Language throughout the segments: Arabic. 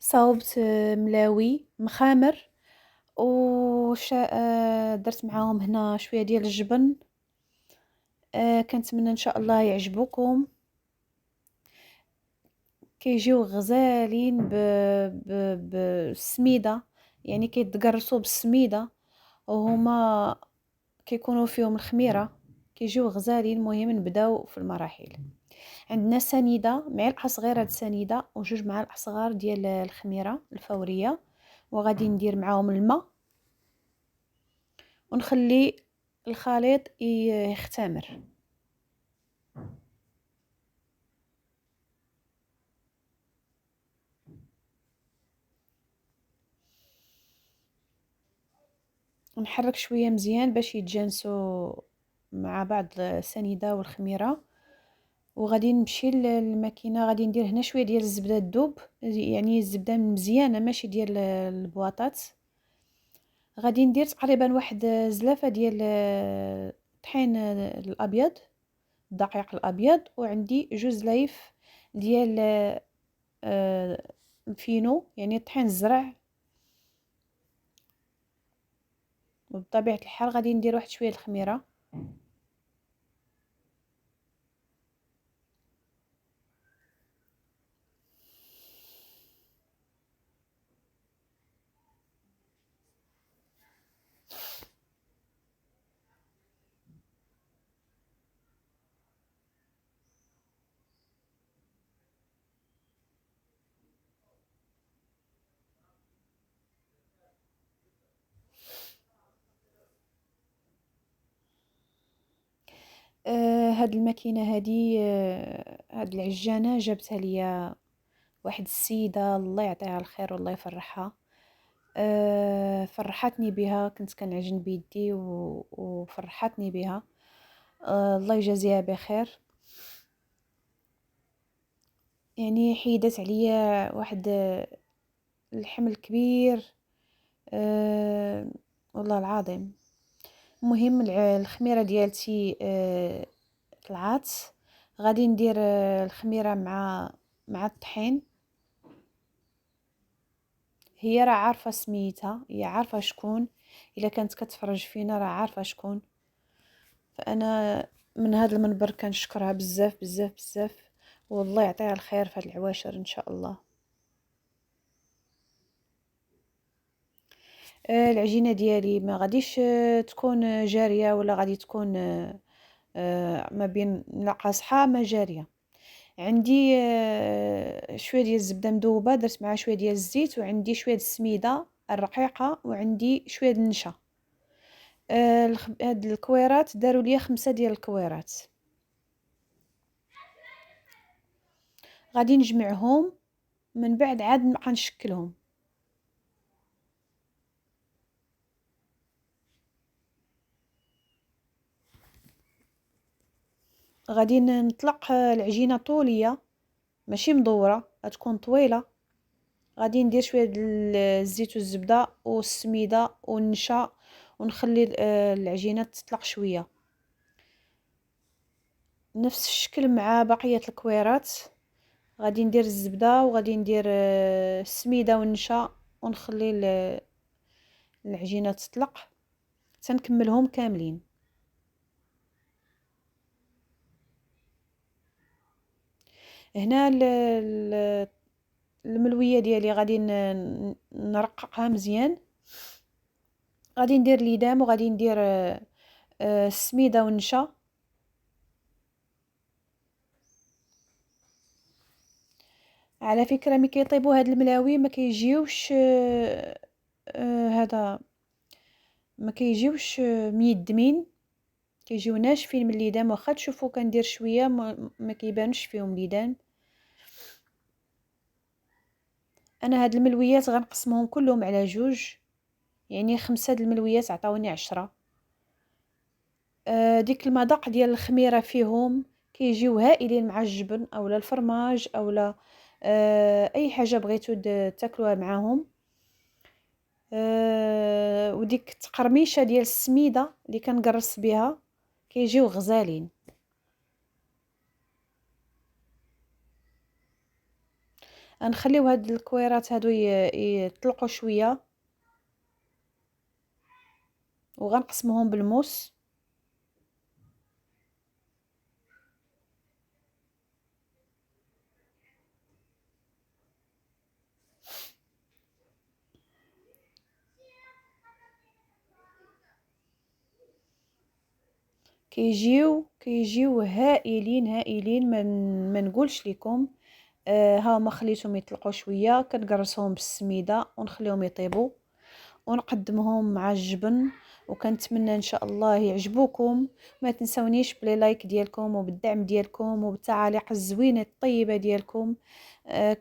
صاوبت ملاوي مخامر درت معاهم هنا شوية ديال الجبن. كنتمنى ان شاء الله يعجبوكم. كيجيو غزالين بالسميده، يعني كيتقرصوا بالسميده وهما كيكونوا فيهم الخميره، كيجيو غزالين. المهم نبداو في المراحل. عندنا سنيده، معلقه صغيره د سنيده وجوج معالق صغار ديال الخميره الفوريه، وغادي ندير معاهم الماء ونخلي الخليط يختمر. ونحرك شويه مزيان باش يتجانسوا مع بعض السنيده والخميره. وغادي نمشي للماكينه، غادي ندير هنا شويه ديال الزبده الذوب، يعني الزبده مزيانه ماشي ديال البواطات. غادي ندير تقريبا واحد زلافه ديال الطحين الابيض، الدقيق الابيض، وعندي جوج زلايف ديال الفينو، يعني الطحين الزرع. وبطبيعه الحال غادي ندير واحد شويه الخميره. هاد الماكينه هادي، هاد العجانه جابتها ليا واحد السيده الله يعطيها الخير والله يفرحها. فرحتني بها، كنت كنعجن بيدي وفرحتني بها. الله يجازيها بخير. يعني حيدت عليا واحد الحمل كبير، والله العظيم. المهم الخميره ديالتي طلعات. غادي ندير الخميره مع الطحين. هي راه عارفه سميتها، هي عارفه شكون، الا كانت كتفرج فينا راه عارفه شكون. فانا من هذا المنبر كنشكرها بزاف بزاف بزاف، والله يعطيها الخير في هاد العواشر ان شاء الله. العجينه ديالي ما غاديش تكون جاريه، ولا غادي تكون ما بين لا قاصحه ما جاريه. عندي شويه ديال الزبده مذوبه، درت معها شويه ديال الزيت، وعندي شويه السميده الرقيقه، وعندي شويه النشا. هاد الكويرات داروا لي 5 ديال الكويرات. غادي نجمعهم من بعد عاد نبقى نشكلهم. غادي نطلق العجينه طوليه ماشي مدوره، غتكون طويله. غادي ندير شويه الزيت والزبده والسميده والنشا، ونخلي العجينه تطلق شويه نفس الشكل مع بقيه الكويرات. غادي ندير الزبده وغادي ندير السميده والنشا، ونخلي العجينه تطلق تنكملهم كاملين. هنا الملويه ديالي غادي نرققها مزيان. غادي ندير ليدام وغادي ندير السميده والنشا. على فكره ملي كيطيبوا هاد الملاوي ما كيجيوش هذا ما كيجيوش ميدمين، كيجيو ناشفين من الليدام. واخا تشوفوا كندير شويه ما كيبانش فيهم ليدام. انا هاد الملويات غنقسمهم كلهم على جوج، يعني 5 د الملويات عطاوني 10. ديك المذاق ديال الخميره فيهم كيجيو هائلين مع الجبن اولا الفرماج اولا اي حاجه بغيتو تاكلوها معاهم. وديك التقرميشه ديال السميده اللي كنقرص بها كيجيو غزالين. غنخليو هاد الكويرات هادو يطلقوا شويه، وغنقسمهم بالموس. كيجيو هائلين هائلين، ما نقولش لكم. ها هما خليتهم يطلقوا شويه، كنقرصهم بالسميده ونخليهم يطيبوا، ونقدمهم مع الجبن. وكنتمنى ان شاء الله يعجبوكم. ما تنسونيش بلي لايك ديالكم وبالدعم ديالكم وبالتعاليق الزوينه الطيبه ديالكم.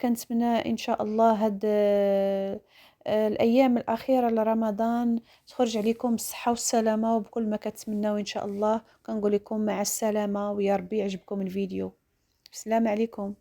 كنتمنى ان شاء الله هاد الايام الاخيره لرمضان تخرج عليكم بالصحه والسلامه وبكل ما كتمناو ان شاء الله. كنقول لكم مع السلامه، ويا ربي يعجبكم الفيديو. السلام عليكم.